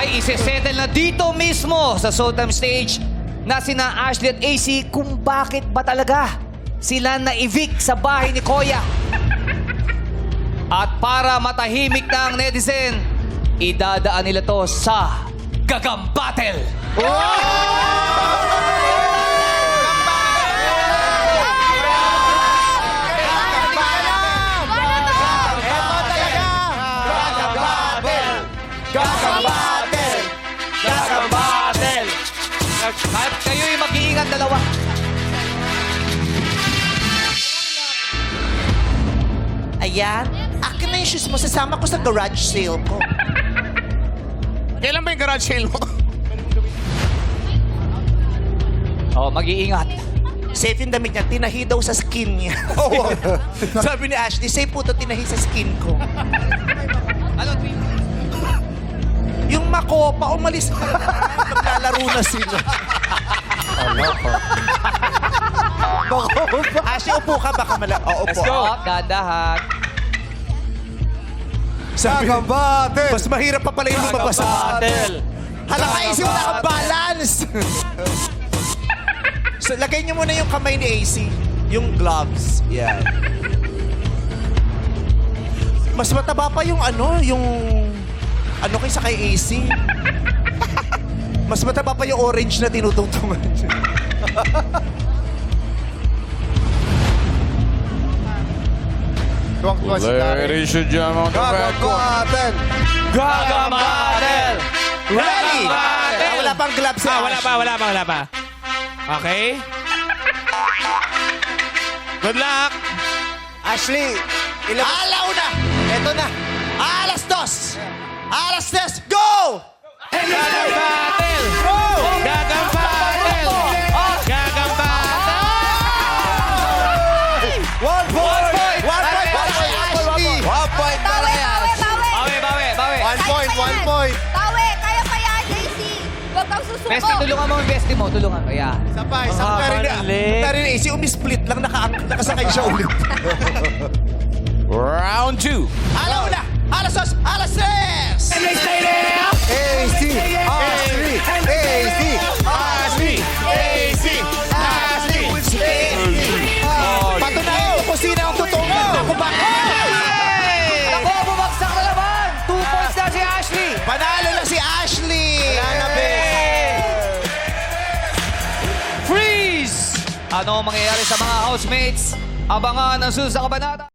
ay isesettle na dito mismo sa Showtime stage na sina Ashley at AC kung bakit ba talaga sila na-evict sa bahay ni Koya. At para matahimik na ang netizen, idadaan nila to sa Gagam Battle. At kayo'y mag-iingat dalawa. Ayan. Akin na yung shoes mo. Sasama ko sa garage sale ko. Kailan ba yung garage sale mo? Oh, mag-iingat. Safe yung damit niya. Tinahi daw sa skin niya. Sabi ni Ashley, safe po to tinahi sa skin ko. Ano, Yung makopa, umalis ka. Maglalaro na sila. Ashley, upo ka. Baka upo. Let's go. Oh, dahan-dahan. Gagam Battle! Mas mahirap pa pala yung lumabas sa battle. Halaka, isip na kang balance! So, lagay niyo muna yung kamay ni AC. Yung gloves. Yan. Mas mataba pa yung ano kaysa kay AC. Mas mataba pa yung orange na tinutungtungan. Ladies and gentlemen, Gagam Battle! Gagam Battle! Ready! Battle! Wala pang gloves si Ashley. wala pa. Okay? Good luck! Ashley, alaw na! Eto na! Alas dos! Alas dos! Go! Gagam Battle! Go! Gagam Battle! Gagam Battle! 1 point! 1 point para kay Ashley! 1 point para kay Ashley! Bawi. 1 point! Tawe, kaya pa yan, JC. Huwag kang susuko. Besti, tulungan mo yung besti mo. Tulungan mo. Yeah. Pero ni AC, umi-split lang, nakasakay siya ulit. Round 2. Alaw na! Alas dos! Alas tres! AC! Ashley! Ashley! AC! Ashley! Patunayan ko kung sino ang totoong ganda ko ba? Ako, bumagsak na naman. 2 points na si Ashley. Panalo na si Ashley! Wala na, Freeze! Ano ang mangyayari sa mga housemates? Abangan ang susunod sa kabanata.